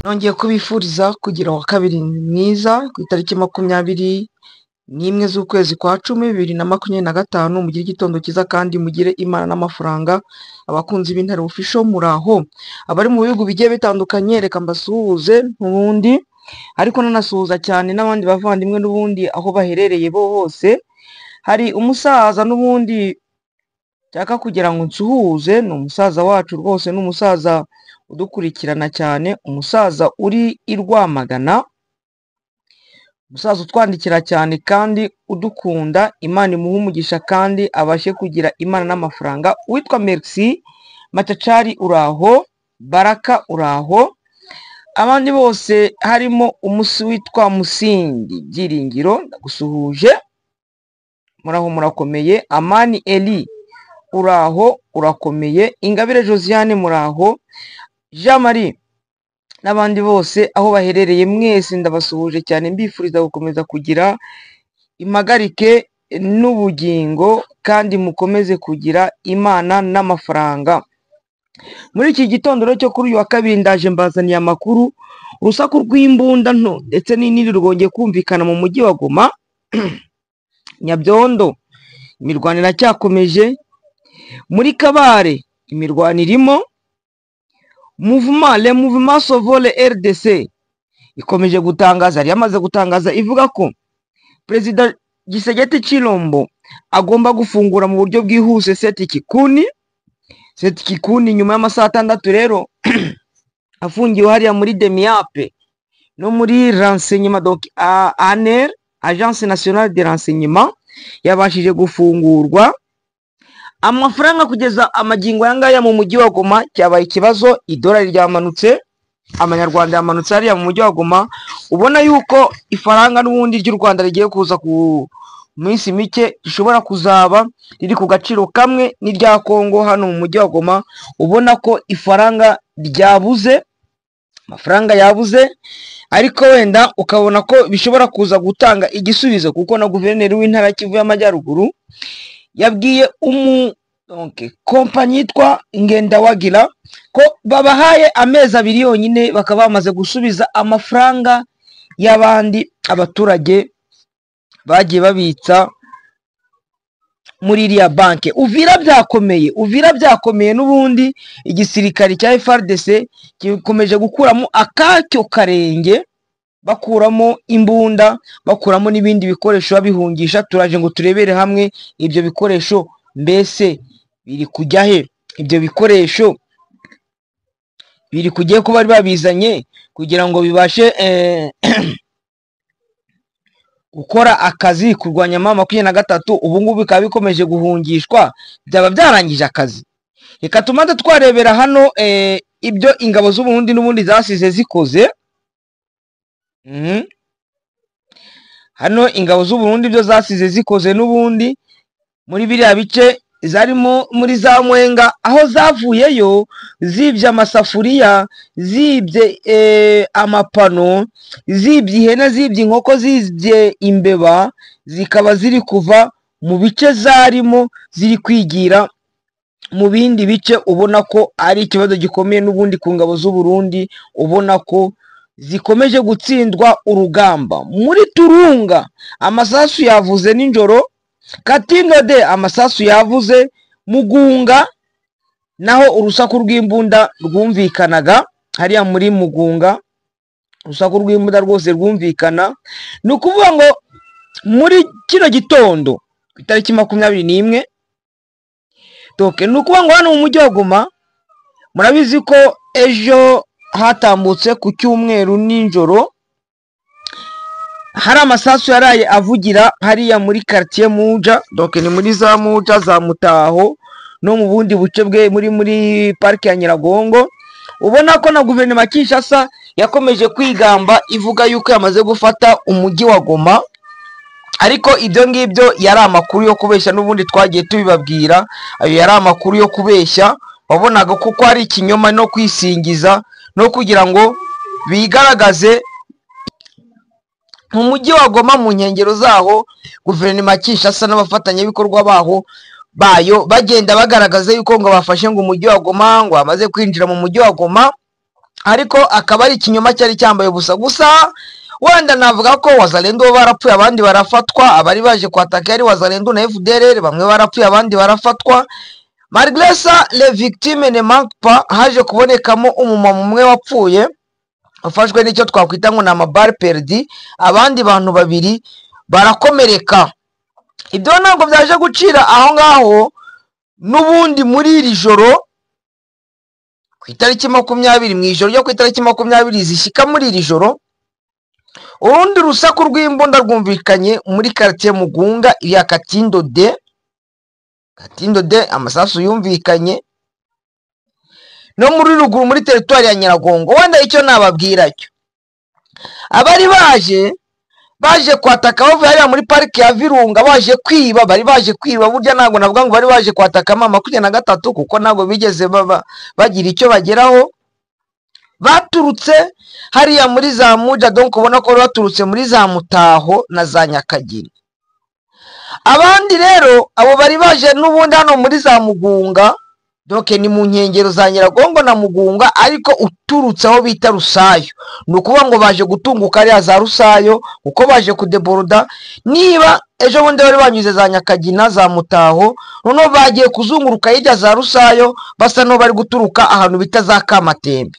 Nongeye kubifuriza kugira wa kabiri mwiza ku itariki 21 z'ukwezi kwa 10/2025. Mugire igitondo cyiza kandi mugire Imana n'amafaranga. Abakunzi b'Intare Official muraho, abari mu bihugu bigiye bitandukanye reka mbasuhuze n'ubundi, ariko nanasuhuza cyane n'abandi bavandimwe n'ubundi aho baherereye bo hose. Hari umusaza n'ubundi cyaka kugira ngo nsuhuze, ni umusaza wacu rwose, n'umusaza udukurikirana cyane, umusaza uri i Rwamagana, umusaza utwandikira cyane kandi udukunda. Imana imuhe umugisha kandi abashe kugira Imana n'amafaranga. Witwa Merci Machachari uraho, Baraka uraho, abandi bose harimo umusi witwa Musindi Byiringiro ndagusuhuje, muraho murakomeye. Amani Eli uraho urakomeye, Ingabire Josiane muraho, Jean Marie n'abandi bose aho baherereye mwese ndabasuhuje cyane, mbifuriza gukomeza kugira impagarike n'ubugingo kandi mukomeze kugira Imana n'amafaranga. Muri iki gitondo cyo kuri uyu wa kabiri ndaje mbazaniye amakuru. Urusaku rw'imbunda nto ndetse n'inini rwongeye kumvikana mu mujyi wa Goma Nyabyondo, imirwano iracyakomeje. Muri Kabare imirwano irimo. Le Mouvement Sauve le RDC ikomeje gutangaza, yari yamaze gutangaza ivuga ko Perezida Gisegeti Chilombo agomba gufungura mu buryo bwihuse Seth Kikuni nyuma y'amasaha 6 rero afungiwe hariya muri Demiape no muri renseignement, donc ANR, Agence Nationale de Renseignement, yabashije gufungurwa. Amafaranga kugeza amagingo yangaya mu mujyi wa Goma cyabaye ikibazo. Idolari ryamanutse, amanyarwanda yamanutse hariya mu mujyi wa Goma. Ubona yuko ifaranga n'ubundi ry'u Rwanda rigiye kuza ku minsi mike rishobora kuzaba riri ku gaciro kamwe n'irya Kongo hano mu mujyi wa Goma. Ubona ko ifaranga ryabuze, amafaranga yabuze, ariko wenda ukabona ko bishobora kuza gutanga igisubizo, kuko na guverineri w'intara Kivu y'Amajyaruguru yabwiye kompanyi yitwa Ngendawagira ko babahaye amezi 2 yonyine bakaba bamaze gusubiza amafaranga y'abandi abaturage bagiye babitsa muri iriya banke. Uvira byakomeye n'ubundi igisirikari cya FARDC gikomeje gukuramo akacyo karenge, bakuramo imbunda, bakuramo n'ibindi bikoresho babihungisha. Turaje ngo turebere hamwe ibyo bikoresho mbese biri kujya he, ibyo bikoresho biri kugiye kuba bari babizanye kugira ngo bibashe gukora akazi kurwanya M23. Ubu ngubu bikaba bikomeje guhungishwa, byaba byarangije akazi. Reka tumaze twarebera hano ibyo ingabo z'Uburundi n'ubundi zasize zikoze. Hano ingabo z'Uburundi byo zasize zikoze n'ubundi muri biriya bice zarimo muri za Mwenga, aho zavuyeyo zibye amasafuriya, zibye amapano, zibye ihene, zibye inkoko, zibye imbeba, zikaba ziri kuva mu bice zarimo ziri kwigira mu bindi bice. Ubona ko ari ikibazo gikomeye n'ubundi ku ngabo z'Uburundi, ubona ko zikomeje gutsindwa urugamba. Muri Turunga amasasu yavuze ninjoro, Katingode amasasu yavuze, Mugunga naho urusaku rw'imbunda rwumvikanaga hariya muri Mugunga, urusaku rw'imbunda rwose rwumvikana. Ni ukuvuga ngo muri kino gitondo ku itariki 21, ni ukuvuga ngo hano mu mujyi wa Goma murabizi ko ejo hatambutse ku cyumweru ninjoro hari amasasu yaraye avugira hariya muri quartier Muja, donc ni muri za Muja za Mutaho no mu bundi buce bwe muri park ya Nyiragongo. Ubona ko na guverinoma Kinshasa yakomeje kwigamba ivuga yuko yamaze gufata umujyi wa Goma, ariko ibyo ngibyo yari amakuru yo kubeshya n'ubundi twagiye tubibabwira. Ayo yari amakuru yo kubeshya, wabonaga kuko ari ikinyoma no kwisingiza no kugira ngo bigaragaze mu mujyi wa Goma mu nkengero zaho. Guverinoma Kinshasa n'abafatanyabikorwa bayo bagenda bagaragaza yuko ngo bafashe ngo umujyi wa Goma, ngo bamaze kwinjira mu mujyi wa Goma, ariko akaba ari ikinyoma cyari cyambaye ubusa. Gusa wenda navuga ko Wazalendo bo barapfuye abandi barafatwa, abari baje kwataka yari Wazalendo na FDLR, bamwe barapfuye abandi barafatwa. Malgré ça, les victimes ne manquent pas. Haje kubonekamo umumama umwe wapfuye afashwe n'icyo twakwita ngo na mabare perdi, abandi bantu babiri barakomereka. Ibyo ntabwo byaje gucira aho ngaho, n'ubundi muri iri joro ku itariki 20 mu ijoro ryo ku itariki 20 zishika muri iri joro, urundi rusaku rw'imbunda rwumvikanye muri quartier Mugunga ya Katindo de amasasu yumvikanye no muri ruguru muri territoire ya Nyiragongo. Wenda icyo nababwira cyo, abari baje kwataka bavuye muri parike ya Virunga baje kwiba, bari baje kwiba. Burya ntabwo navuga ngo bari baje kwataka mama 23 kuko ntabwo bigeze bagira icyo bageraho. Baturutse hariya muri za Muja, donc ubona ko baturutse muri za Mutaho na za Nyakagina. Abandi rero abo bari baje n'ubundi hano muri za Mugunga, donc ni mu nkengero za Nyiragongo na Mugunga, ariko uturutse aho bita Rusayo. Nukuvuga ngo baje gutunguka ari za Rusayo uko baje kudeboroda. Niba ejo bundi bari banyuze za Nyakagina za Mutaho, none bagiye kuzunguruka hirya za Rusayo, basa no bari guturuka ahantu bita za Kamatembe.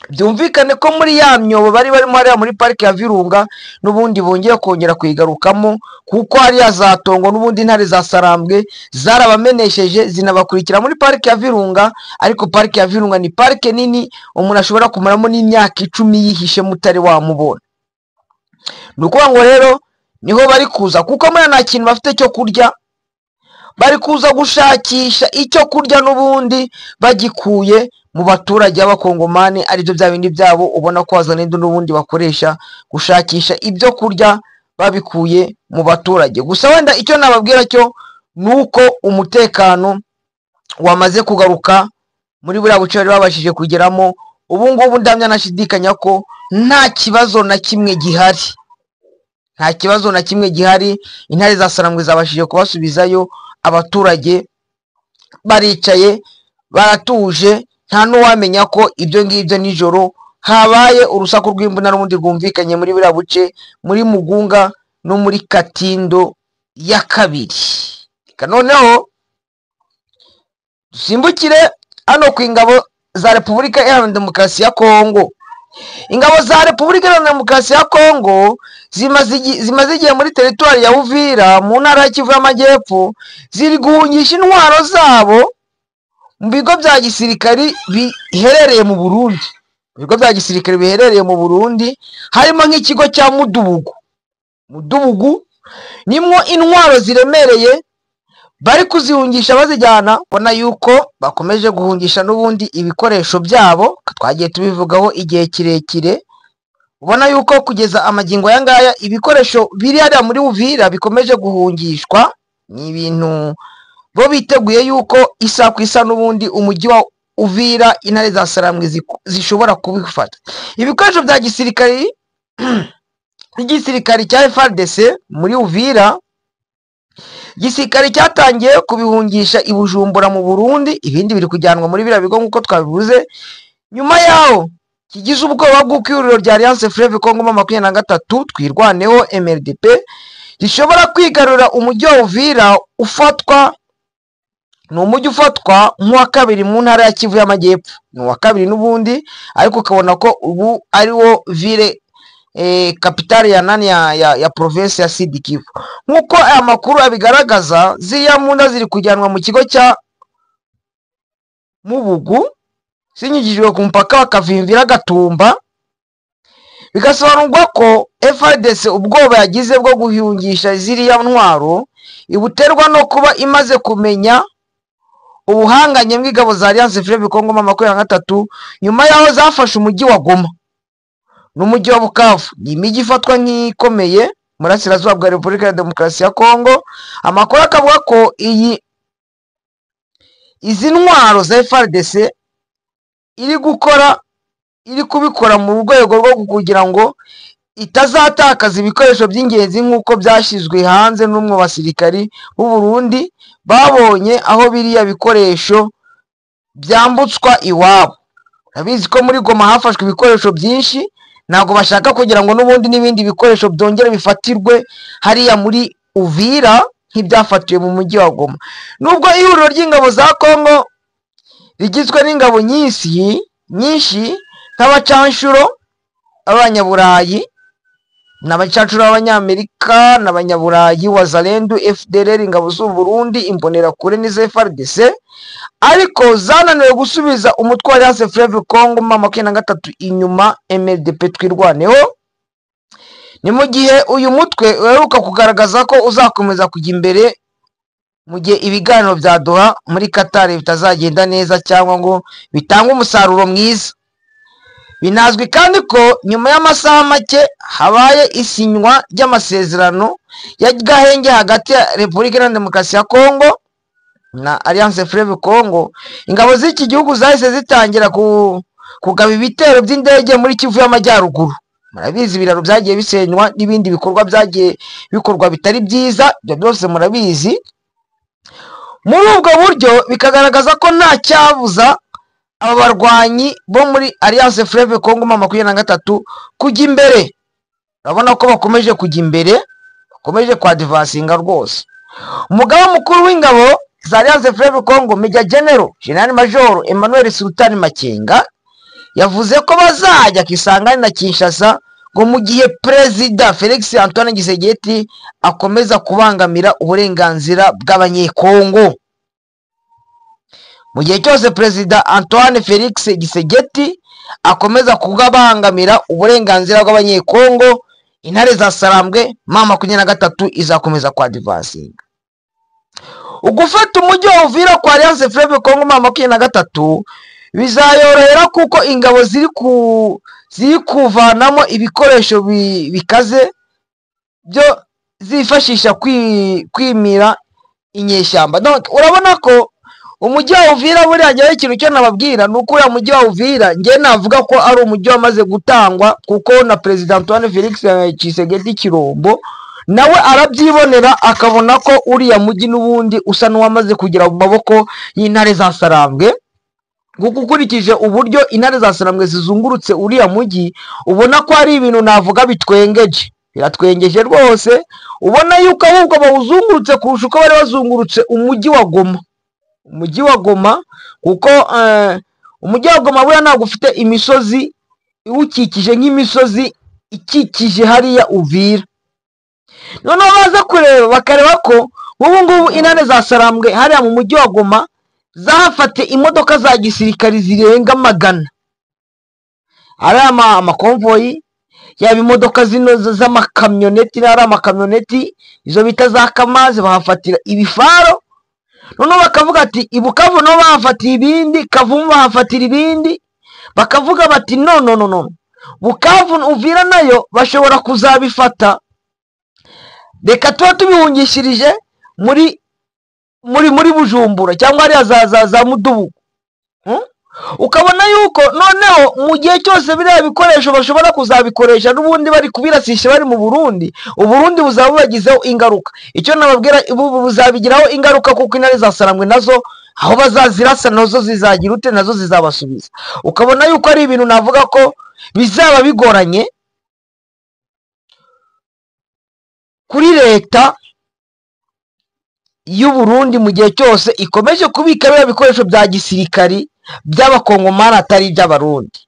Byumvikane ko muri ya myobo bari barimo hariya muri parike ya Virunga n'ubundi bongeye kongera kuyigarukamo, kuko hariya za Tongo n'ubundi intare za Sarambwe zarabamenesheje zinabakurikira muri parike ya Virunga. Ariko parike ya Virunga ni parike nini, umuntu ashobora kumaramo n'imyaka 10 yihishe mutari wamubona. Nukuvuga ngo rero niho bari kuza, kuko muri nta kintu bafite cyo kurya, bari kuza gushakisha icyo kurya n'ubundi bagikuye mu baturage b'abakongomani. Aribyo bya bindi byabo ubona ko Wazalendo n'ubundi bakoresha gushakisha ibyo kurya babikuye mu baturage. Gusa wenda icyo nababwira cyo nuko umutekano wamaze kugaruka muri buriya buce bari babashije kugeramo. Ubu ngubu ndamya nashidikanya ko nta kibazo na kimwe gihari, nta kibazo na kimwe gihari. Intare za Sarambwe zabashije kubasubizayo, abaturage baricaye baratuje, nta n'uwamenya ko ibyo ngibyo nijoro habaye urusaku rw'imbunda n'ubundi rwumvikanye muri buriya buce muri Mugunga no muri Katindo ya kabiri. Noneho dusimbukire hano ku ingabo za Repubulika Iharanira Demokarasi ya Kongo. Ingabo za Repubulika Iharanira Demokarasi ya Kongo zimaze igihe muri territoire ya Uvira mu ntara ya Kivu y'Amajyepfo, ziri guhungisha intwaro zabo mu bigo bya gisirikari biherereye mu Burundi. Ibigo bya gisirikari biherereye mu Burundi harimo nk'ikigo cya Mudubugu nimwo intwaro ziremereye bari kuzihungisha bazijyana. Ubona yuko bakomeje guhungisha n'ubundi ibikoresho byabo, twagiye tubivugaho igihe kirekire. Ubona yuko kugeza amagingo ya ngaya ibikoresho biri hariya muri Uvira bikomeje guhungishwa. Ni ibintu bo biteguye yuko isa ku isa n'ubundi umujyi wa Uvira intare za Sarambwe zishobora kubifata. Ibikoresho bya gisirikari igisirikari cya FARDC muri Uvira, igisirikari cyatangiye kubihungisha i Bujumbura mu Burundi, ibindi biri kujyanwa muri biriya bigo nk'uko twabivuze. Nyuma yaho kigize ubwoba bw'uko ihuriro rya Alliance Fleuve Congo 23 twirwaneho MRDP gishobora kwigarura umujyi wa Uvira ufatwa. Ni umujyi ufatwa nk'uwa kabiri mu ntara ya Kivu y'Amajyepfo, ni uwa kabiri n'ubundi, ariko ukabona ko ubu ariwo ville capitale ya nani ya province ya Sud Kivu. Nk'uko aya makuru abigaragaza, ziriya munda ziri kujyanwa mu kigo cya Mubugu sinyigijwe ku mpaka bakavimvira Gatumba. Bigasobanurwa ko FARDC ubwoba yagize bwo guhungisha ziriya ntwaro ibuterwa no kuba imaze kumenya ubuhanganye bw'ingabo za Alliance Fleuve Congo 23 nyuma yaho zafashe umujyi wa Goma n'umujyi wa Bukavu. Ni imijyi ifatwa nk'ikomeye murasirazuba bwa Repubulika ya Demokarasi ya Kongo. Amakuru akavuga ko izi ntwaro za FARDC iri kubikora mu rwego rwo kugira ngo itazatakaza ibikoresho by'ingenzi nk'uko byashyizwe hanze n'umwe basirikari b'u Burundi babonye aho biriya bikoresho byambutswa iwabo. Urabizi ko muri Goma hafashwe ibikoresho byinshi, ntabwo bashaka kugira ngo n'ubundi n'ibindi bikoresho byongere bifatirwe hariya muri Uvira nk'ibyafatiwe mu mujyi wa Goma. Nubwo ihuriro ry'ingabo za Kongo rigizwe n'ingabo nyinshi nk'abacanshuro abanyaburayi n'abacanshuro b'abanyamerika n'abanyaburayi Wazalendo, FDLR, ingabo z'u Burundi, imbonerakure n'iza FARDC, ariko zananiwe gusubiza umutwe wa Alliance Fleuve Congo M23 inyuma. MLDP twirwaneho ni mu gihe uyu mutwe uheruka kugaragaza ko uzakomeza kujya imbere mu gihe ibiganiro bya Doha muri Qatar bitazagenda neza cyangwa ngo bitange umusaruro mwiza. Binazwi kandi ko nyuma y'amasaha make habaye isinywa ry'amasezerano y'agahenge hagati ya Repubulika Iharanira Demokarasi ya Kongo na Alliance Fleuve Congo. Ingabo z'iki gihugu zahise zitangira kugaba ibitero by'indege muri Kivu y'Amajyaruguru. Murabizi ibiraro byagiye bisenywa n'ibindi bikorwa byagiye bikorwa bitari byiza, ibyo byose murabizi. Muri ubwo buryo bikagaragaza ko nta cyabuza aba barwanyi bo muri Alliance Fleuve Congo M23 kujya imbere. Urabona ko bakomeje kujya imbere, bakomeje kwadivansinga rwose. Umugaba mukuru w'ingabo za Alliance Fleuve Congo Major General Major Emmanuel Sultan Makenga yavuze ko bazajya Kisangani na Kinshasa ngo mu gihe Perezida Felix Antoine Tshisekedi akomeza kubangamira uburenganzira bw'abanyekongo. Mu gihe cyose Perezida Antoine Felix Tshisekedi akomeza kubangamira uburenganzira bw'abanyekongo, intare za Sarambwe M23 izakomeza kwadivansinga. Ugufata umujyi wa Uvira kwa Alliance Fleuve Congo M23 bizayorohera kuko ingabo ziri kuvanamo ibikoresho bikaze byo zifashisha kwimira inyeshyamba. Donc urabona ko umujyi wa Uvira buriya njyewe ikintu cyo nababwira ni uko uriya mujyi wa Uvira njye navuga ko ari umujyi wamaze gutangwa, kuko na Perezida Antoine Felix Tshisekedi Kirombo nawe arabyibonera akabona ko uriya mujyi n'ubundi usa n'uwamaze kugera mu maboko y'intare za Sarambwe. Kuko ukurikije uburyo intare za Sarambwe zizungurutse uriya mujyi, ubona ko ari ibintu navuga bitwengeje, biratwengeje rwose. Ubona yuko ahubwo bawuzungurutse kurusha uko bari bazungurutse umujyi wa Goma. Umujyi wa Goma kuko umujyi wa Goma buriya ntabwo ufite imisozi iwukikije nk'imisozi ikikije hariya Uvira. Noneho baza kureba bakareba ko ubu ngubu intare za Sarambwe hariya mu mujyi wa Goma zafate imodoka za gisirikari zirenga 100. Ariya amakonvoyi yaba imodoka zino z'amakamyoneti n'ari amakamyoneti izo bita za Kamazi bahafatira ibifaro. Noneho bakavuga ati ibukavu no bahafatiye ibindi, Kavumu bahafatira ibindi, bakavuga bati no Bukavu Uvira nayo bashobora kuzabifata, reka tuba tubihungishirije muri Bujumbura cyangwa ariya za Mudubu. Ukabona yuko noneho mu gihe cyose biriya bikoresho bashobora kuzabikoresha n'ubundi bari kubirasisha bari mu Burundi, Uburundi buzaba bubagizeho ingaruka. Icyo nababwira buzabigiraho ingaruka kuko intare za Sarambwe nazo aho bazazirasa nazo zizagira ute, nazo zizabasubiza. Ukabona yuko ari ibintu navuga ko bizaba bigoranye kuri leta y'u Burundi mu gihe cyose ikomeje kubika biriya bikoresho bya gisirikari by'abakongomani atari iby'abarundi.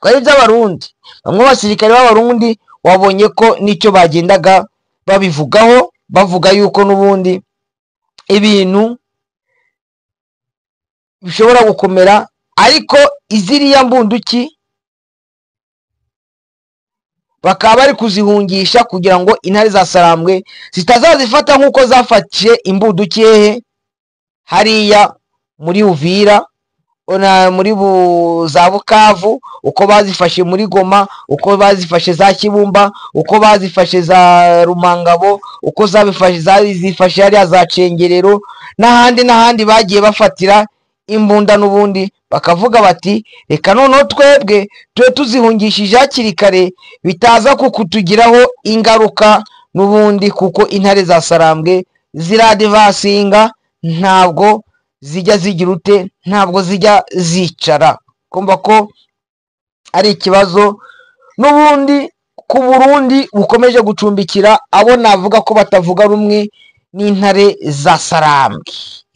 Kwari iby'abarundi, bamwe basirikare b'abarundi wabonye ko nicyo bagendaga babivugaho, bavuga yuko n'ubundi ibintu bishobora gukomera, ariko iziriya mbunduki bakaba bari kuzihungisha kugira ngo intare za Sarambwe zitazazifata nk'uko zafatiye imbunduki hehe hariya muri Uvira muri za Bukavu, uko bazifashe muri Goma, uko bazifashe za Kibumba, uko bazifashe za Rumangabo, uko zifashe hariya za Cengerero n'ahandi bagiye bafatira imbunda n'ubundi. Bakavuga bati reka noneho twebwe tube tuzihungishije hakiri kare bitaza kukutugiraho ingaruka n'ubundi, kuko intare za Sarambwe ziradivasinga, ntabwo zijya zigira ute, ntabwo zijya zicara. kumva ko ari ikibazo n'ubundi ku Burundi bukomeje gucumbikira abo navuga ko batavuga rumwe n'intare za Sarambwe.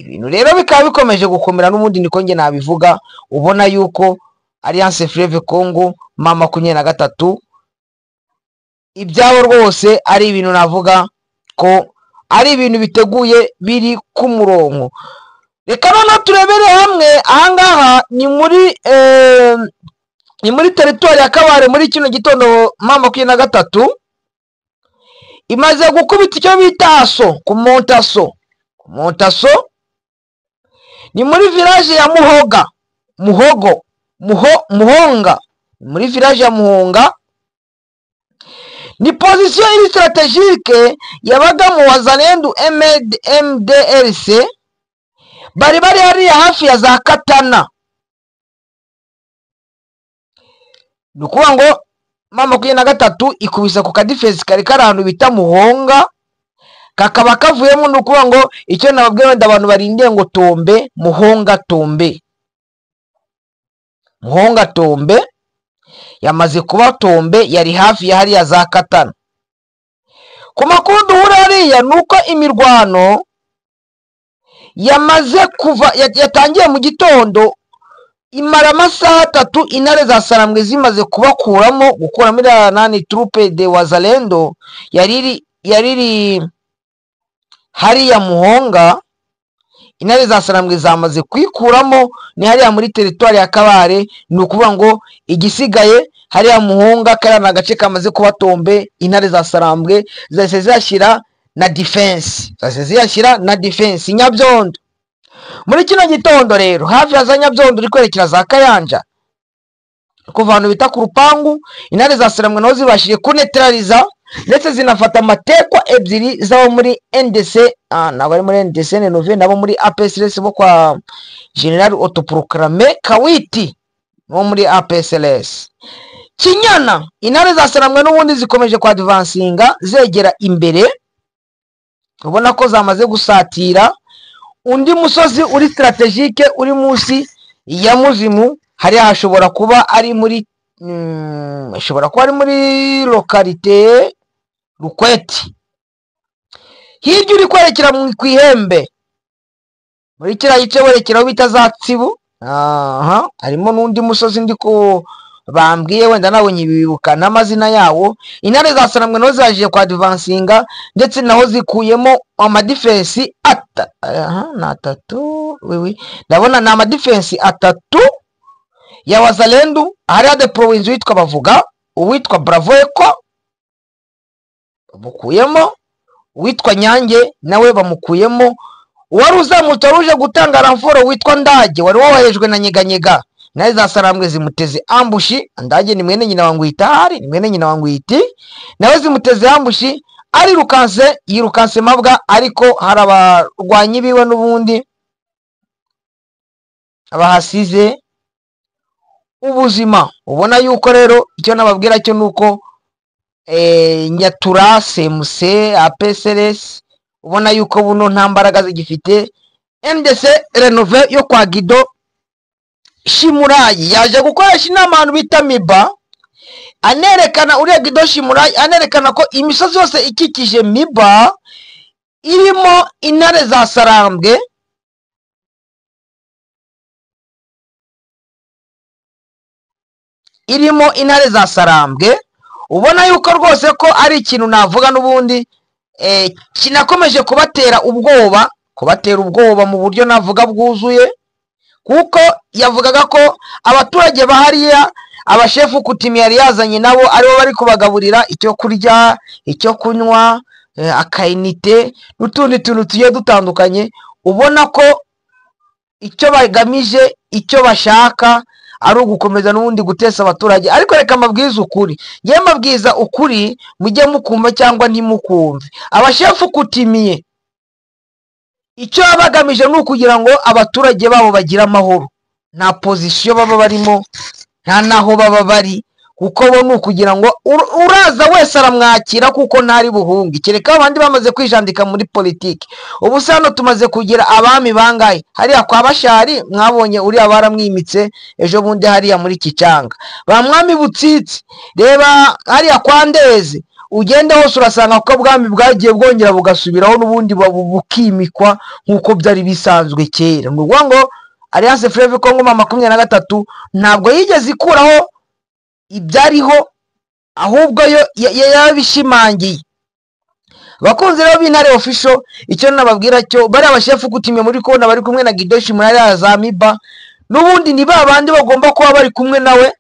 Ibintu rero bikaba bikomeje gukomera n'ubundi niko nge nabivuga, ubona yuko Alliance Fleuve Congo M23 ibyabo rwose ari ibintu navuga ko ari ibintu biteguye biri ku murongo. Reka noneho turebere hamwe ahangaha ni muri territoire ya Kabare muri kino gitondo M23 imaze gukubita icyo bita aso ku Montaso. Ni muri village ya Muhonga, muri village ya Muhonga. Ni position iri strategique yabaga mu Wazalendo MDRC bari hariya hafi ya za Katana. Nukuvuga ngo M23 ikubisa ku kadifense kari ahantu bita Muhonga, kakaba kavuyemo. Nukuvuga ngo icyo nababwiye wenda abantu barindiye ngo Tombe, Muhonga Tombe yamaze kuba Tombe, yari hafi ya hariya za Katana. Ku makuru duhura hariya nuko imirwano yamaze kuva yatangiye mu gitondo, imara amasaha 3 intare za Sarambwe zimaze kubakuramo, gukuramo nani troupe de Wazalendo yariri hariya Muhonga. Intare za Sarambwe zamaze kwikuramo, ni hariya muri territoire ya Kabare. Ni ukuvuga ngo igisigaye hariya Muhonga kana agace kamaze kuba Tombe, intare za Sarambwe zase zashira na defense Nyabyondo. Muri kino gitondo rero hafi ya za Nyabyondo uri kwerekera za Kayanja, kuva ahantu bita ku Rupangu, intare za Sarambwe naho zibashije kunetraliza ndetse zinafata amatekwa ebyiri zabo muri NDC, nabo ari muri NDC Nove, nabo muri APSLS bo kwa General Autoproclamé Kawiti bo muri APSLS. Kinyana intare za Sarambwe n'ubundi zikomeje kwa advancinga zegera imbere, ubona ko zamaze gusatira undi musozi uri strategique uri munsi ya Muzimu. Hari hashobora kuba ari muri localité Rukweti. Hirya uri kwerekera mu Kwihembe muri kira gice werekeraho bita za Tsibu, harimo n'undi musozi ndiko bambwiye wenda nawe nyibibuka n'amazina yawo. Intare za Sarambwe no zaje kwa advancinga ndetse naho zikuyemo ama defense ndabona na ama defense 3 ya Wazalendo. Hari de province witwa bavuga, uwitwa Bravo Eko bamukuyemo, uwitwa Nyange nawe bamukuyemo, uwari uzamutse ruje gutanga ramforo witwa Ndage wari wahejwe na Nyeganyega. Intare za Sarambwe zimuteze ambushi. Ndage ni mwene nyina wangu Itahari, ni mwene nyina wangu Iti, nawe zimuteze ambushi ari yirukanse mabwa, ariko hari abarwanyi biwe n'ubundi abahasize ubuzima. Ubona yuko rero icyo nababwira cyo nuko Nyatura CMC APSLS ubona yuko buno nta mbaraga zigifite. NDC Renove yo kwa Gido Shimurayi yaje gukoresha inama ahantu bita Miba, anerekana uriya Gido Shimurayi anerekana ko imisozi yose ikikije Miba irimo intare za Sarambwe, ubona yuko rwose ko ari ikintu navuga n'ubundi kinakomeje kubatera ubwoba mu buryo navuga bwuzuye, kuko yavugaga ko abaturage bahariya abashefu kutimi yari yazanye nabo aribo bari kubagaburira icyo kurya, icyo kunywa, akayinite n'utundi tuntu tugiye dutandukanye. Ubona ko icyo bagamije, icyo bashaka ari ugukomeza n'ubundi gutesa abaturage. Ariko reka mabwiza ukuri, ngiye mabwiza ukuri mujye mukumva cyangwa ntimukumve. Abashefu kutimiye icyo bagamije ni ukugira ngo abaturage babo bagire amahoro, nta position baba barimo, nta naho baba bari, kuko bo ni ukugira ngo uraza wese aramwakira kuko ntari buhungi, kereka abandi bamaze kwijandika muri politiki. Ubu se hano tumaze kugira abami bangahe? Hariya kwa Bashari mwabonye uriya baramwimitse ejo bundi hariya muri Kicanga, ba mwami Butsitsi, reba hariya kwa Ndeze, ugende hose urasanga ko bwami bwagiye bwongera bugasubiraho n'ubundi bukimikwa nk'uko byari bisanzwe kera. Ni ukuvuga ngo Alliance Fleuve Congo 23 ntabwo yigeze ikuraho ibyariho, ahubwo yo yabishimangiye. Bakunze rero b'Intare Official, icyo nababwira cyo bari abashefu kutimye muri kona bari kumwe na Gidoshi muri za Miba, n'ubundi ni babandi bagomba kuba bari kumwe nawe,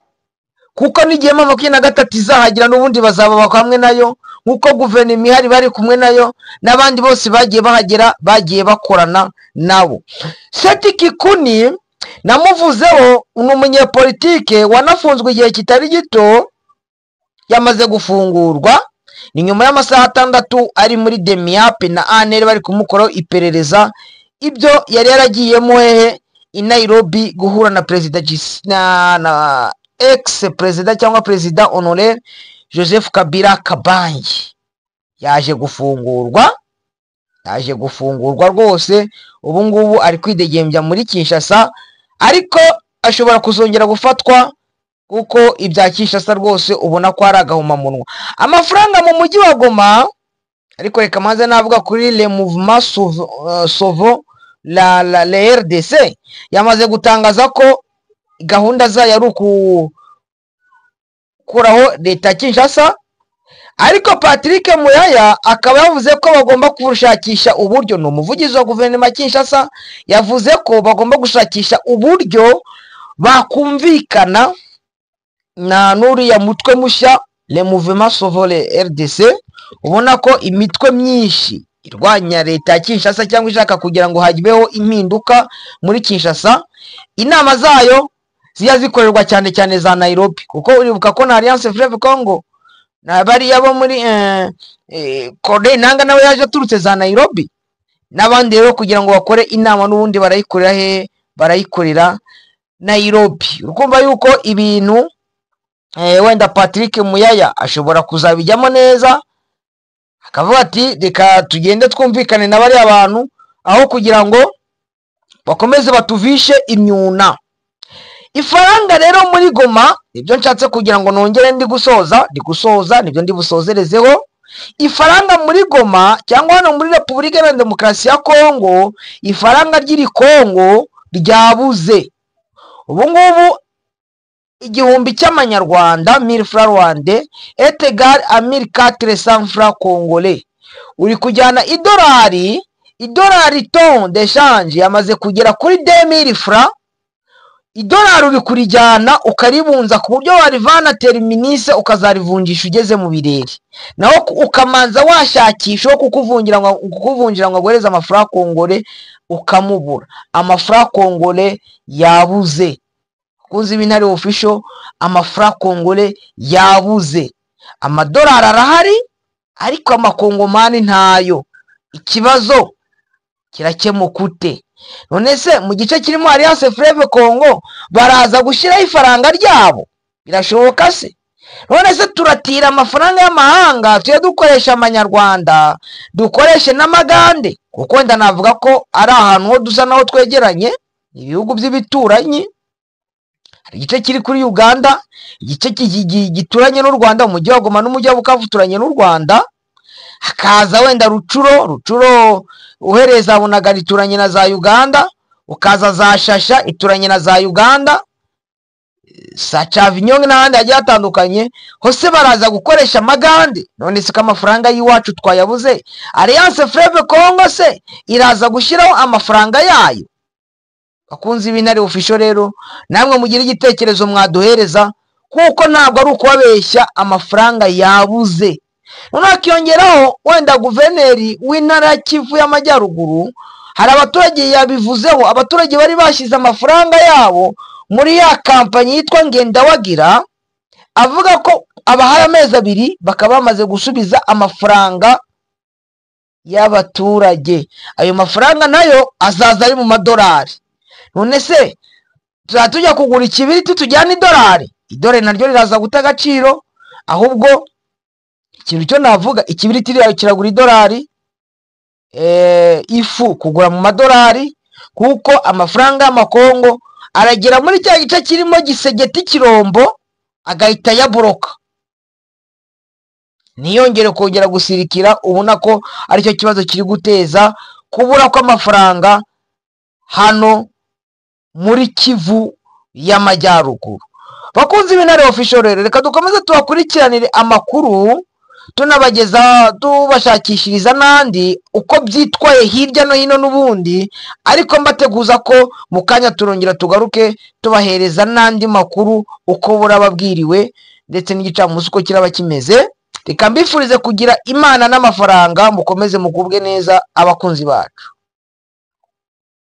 kuko n'igihe 23 izahagira n'ubundi bazaba hamwe nayo, nkuko guverinoma ihari bari kumwe nayo, n'abandi bose bagiye bahagera bagiye bakorana nabo. Seth Kikuni namuvuzeho, umunyepolitike wanafunzwe igihe kitari gito, yamaze gufungurwa ni nyuma y'amasaha 6 ari muri Demiape na Anel bari kumukoraho iperereza ibyo yari yaragiyemo hehe i Nairobi guhura na president na ex president cyangwa president Honoré Joseph Kabila Kabange. Yaje gufungurwa rwose, ubu ngubu ari kwidegembya muri Kinshasa, ariko ashobora kuzongera gufatwa kuko ibya Kinshasa rwose ubona ko ari agahomamunwa. Amafaranga mu mujyi wa Goma, ariko reka maze navuga kuri le mouvement Sauvons la RDC, yamaze gutangaza ko gahunda zayo ari ukuraho leta Kinshasa, ariko Patrick Muyaya akaba yavuze ko bagomba kushakisha uburyo. No umuvugizi wa guverinoma Kinshasa yavuze ko bagomba gushakisha uburyo bakumvikana na nuriya mutwe mushya le mouvement Sauvons la RDC, ubona ko imitwe myinshi irwanya leta ya Kinshasa cyangwa ishaka kugira ngo hajyeho impinduka muri Kinshasa. Inama zayo ziya zikorerwa cyane cyane za Nairobi, kuko uribuka ko na Alliance Fleuve Congo na bari yabo muri Kode Nanga nawe yaje turutse za Nairobi, n'abandi rero kugira ngo bakore inama n'ubundi barayikorera barayikorera Nairobi. Urukumva yuko ibintu wenda Patrick Muyaya ashobora kuzabijyamo neza, akavuga ati reka tugende twumvikane na bari abantu aho kugira ngo bakomeze batuvishe imyuna. Ifaranga rero muri Goma, ibyo nshatse kugira ngo nongere ndi gusoza nibyo ndi busozerezeho. Ifaranga muri Goma cyangwa hano muri Repubulika ya Demokarasi ya Kongo, ifaranga ry'iri Kongo ryabuze. Ubu ngubu igihumbi cy'amanyarwanda 1000 francs rwandais est égal à 1400 francs congolais. Uri kujyana idolari ton d'échange yamaze kugera kuri 2000 francs. Idolari uri kurijyana ukaribunza ku buryo warivana terminise ukazarivunjisha ugeze mu birere, naho ukamanza washakisha kukuvunjira ngo agoreze amafaranga kongole ukamubura. Amafaranga kongole yabuze. Kunzi b'Intare Official, amafaranga kongole yabuze. Amadolari arahari ariko amakongomani ntayo. Ikibazo kirakemuka ute? None se mu gice kirimo Alliance Fleuve Congo baraza gushyiraho ifaranga ryabo? Birashoboka se? None se turatira amafaranga y'amahanga tuye dukoresha amanyarwanda, dukoreshe n'amagande? Kuko wenda navuga ko ari ahantu ho dusa naho twegeranye, ibihugu by'ibituranyi. Hari igice kiri kuri Uganda, igice gituranye n'u Rwanda, umujyi wa Goma n'umujyi wa Bukavu turanye n'u Rwanda. Hakaza wenda Rucuro uhereza Bunagana ituranye na za Uganda, ukaza za Shasha ituranye na za Uganda, Sachavinyonge n'ahandi hagiye hatandukanye, hose baraza gukoresha amagande. None se ko amafaranga y'iwacu twayabuze, Alliance Fleuve Congo se iraza gushyiraho amafaranga yayo? Bakunzi b'Intare Official rero, namwe mugira igitekerezo mwaduhereza, kuko ntabwo ari ukubabeshya amafaranga yabuze. Unakiyongeraho wenda guverineri w'Intara ya Kivu y'Amajyaruguru, hari abaturage yabivuzeho, abaturage bari bashyize amafaranga yabo muri ya kampanye yitwa Ngendawagira, avuga ko abahaye amezi 2 bakaba bamaze gusubiza amafaranga y'abaturage. Ayo mafaranga nayo azaza ari mu madolari. None se tujya kugura ikibiriti tujyana idolari? idolari naryo riraza guta agaciro, ahubwo ikintu cyo navuga, ikibiriti kiragura idolari, ifu kugura mu madolari, kuko amafaranga y'amakongo aragera muri cya gice kirimo gisegeti kirombo agahita yaboroka, ntiyongere kongera gusirikira. ubona ko aricyo kibazo kiri guteza kubura kw'amafaranga hano muri Kivu y'Amajyaruguru. Bakunzi b'Intare Official rero, reka dukomeze tubakurikiranire amakuru tunabageza tubashakishiriza n'andi uko byitwaye hirya no hino n'ubundi, ariko mbateguza ko mu kanya turongera tugaruke tubahereza n'andi makuru uko burababwiriwe ndetse n'igicamunsi uko kiraba kimeze. Reka mbifurize kugira Imana n'amafaranga, mukomeze mugubwe neza abakunzi bacu.